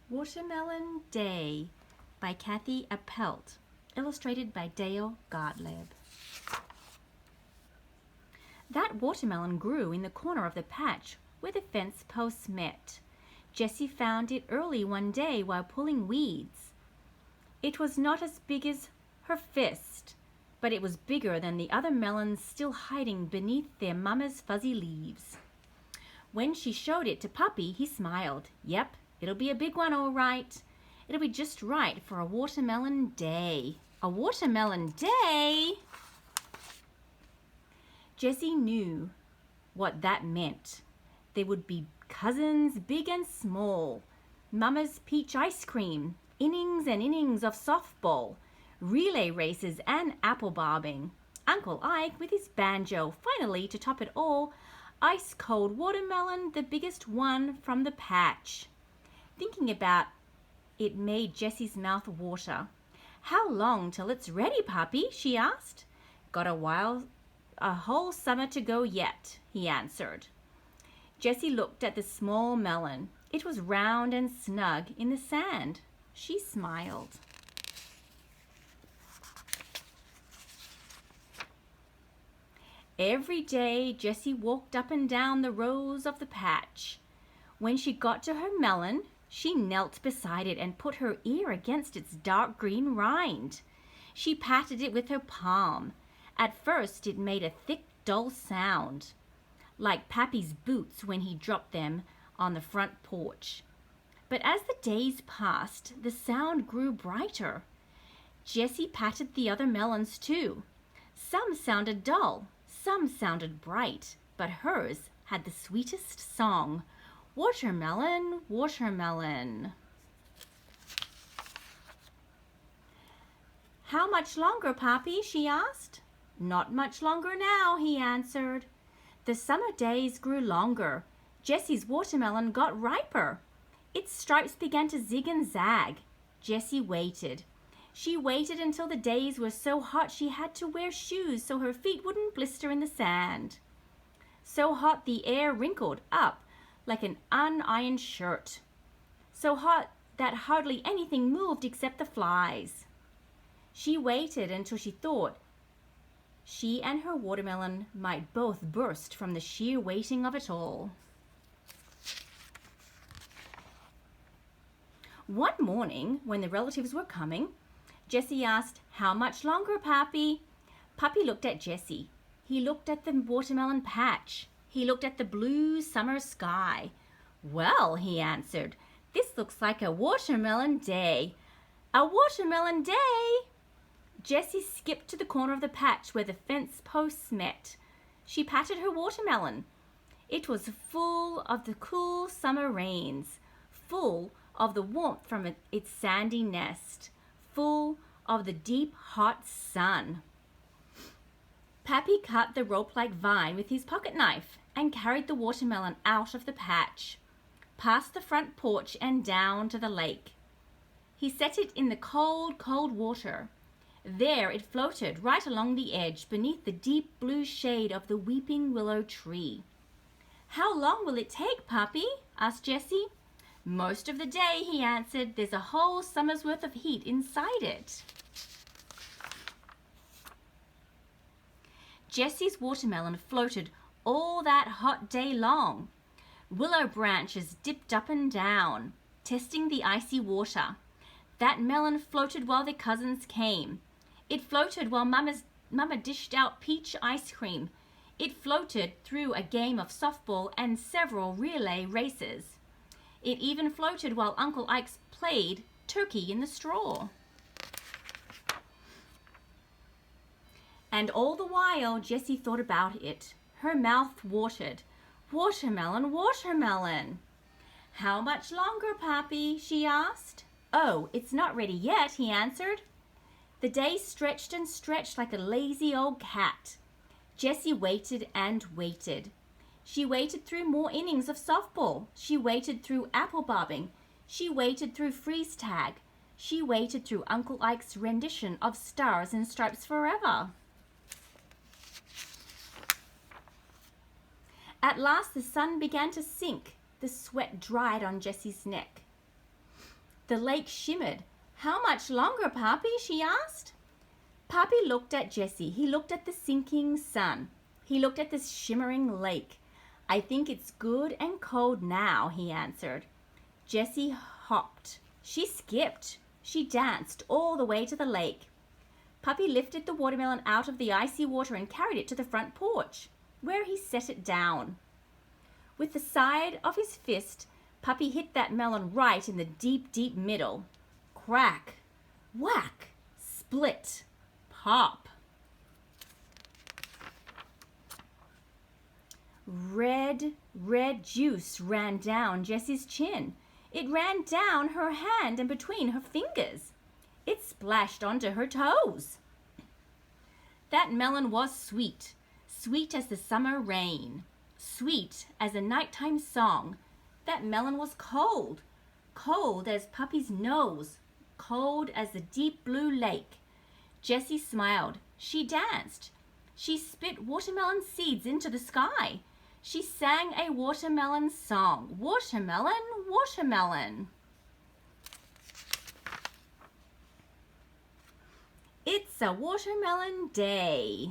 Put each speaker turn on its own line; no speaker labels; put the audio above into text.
Watermelon Day by Kathi Appelt, illustrated by Dale Gottlieb. That watermelon grew in the corner of the patch where the fence posts met. Jessie found it early one day while pulling weeds. It was not as big as her fist, but it was bigger than the other melons still hiding beneath their mama's fuzzy leaves. When she showed it to Puppy, he smiled. Yep, it'll be a big one, all right. It'll be just right for a watermelon day. A watermelon day? Jessie knew what that meant. There would be cousins big and small, Mama's peach ice cream, innings and innings of softball, relay races and apple bobbing, Uncle Ike with his banjo, finally, to top it all, ice-cold watermelon, the biggest one from the patch. Thinking about it made Jessie's mouth water. "How long till it's ready, Puppy?" she asked. "Got a while, a whole summer to go yet," he answered. Jessie looked at the small melon. It was round and snug in the sand. She smiled. Every day Jessie walked up and down the rows of the patch. When she got to her melon, she knelt beside it and put her ear against its dark green rind. She patted it with her palm. At first it made a thick, dull sound, like Pappy's boots when he dropped them on the front porch. But as the days passed, the sound grew brighter. Jessie patted the other melons too. Some sounded dull, some sounded bright, but hers had the sweetest song. Watermelon, watermelon. "How much longer, Pappy?" she asked. "Not much longer now," he answered. The summer days grew longer. Jessie's watermelon got riper. Its stripes began to zig and zag. Jessie waited. She waited until the days were so hot she had to wear shoes so her feet wouldn't blister in the sand. So hot the air wrinkled up like an unironed shirt. So hot that hardly anything moved except the flies. She waited until she thought she and her watermelon might both burst from the sheer waiting of it all. One morning, when the relatives were coming, Jessie asked, "How much longer, Pappy?" Puppy looked at Jessie. He looked at the watermelon patch. He looked at the blue summer sky. "Well," he answered, "this looks like a watermelon day." "A watermelon day!" Jessie skipped to the corner of the patch where the fence posts met. She patted her watermelon. It was full of the cool summer rains, full of the warmth from its sandy nest, full of the deep, hot sun. Pappy cut the rope-like vine with his pocket knife and carried the watermelon out of the patch, past the front porch and down to the lake. He set it in the cold, cold water. There it floated right along the edge beneath the deep blue shade of the weeping willow tree. "How long will it take, Puppy?" asked Jessie. "Most of the day," he answered. "There's a whole summer's worth of heat inside it." Jessie's watermelon floated all that hot day long. Willow branches dipped up and down, testing the icy water. That melon floated while the cousins came. It floated while Mama dished out peach ice cream. It floated through a game of softball and several relay races. It even floated while Uncle Ike played turkey in the straw. And all the while, Jessie thought about it. Her mouth watered. "Watermelon, watermelon." "How much longer, Pappy?" she asked. "Oh, it's not ready yet," he answered. The day stretched and stretched like a lazy old cat. Jessie waited and waited. She waited through more innings of softball. She waited through apple bobbing. She waited through freeze tag. She waited through Uncle Ike's rendition of Stars and Stripes Forever. At last the sun began to sink. The sweat dried on Jessie's neck. The lake shimmered. How much longer, Papi? She asked. Papi looked at Jessie. He looked at the sinking sun. He looked at the shimmering lake. I think it's good and cold now, he answered. Jessie hopped. She skipped. She danced all the way to the lake. Papi lifted the watermelon out of the icy water and carried it to the front porch, where he set it down. With the side of his fist, Papi hit that melon right in the deep, deep middle. Crack, whack, split, pop. Red juice ran down Jessie's chin. It ran down her hand and between her fingers. It splashed onto her toes. That melon was sweet, sweet as the summer rain, sweet as a nighttime song. That melon was cold, cold as Papi's nose, cold as the deep blue lake. Jessie smiled. She danced. She spit watermelon seeds into the sky. She sang a watermelon song. Watermelon, watermelon. It's a watermelon day.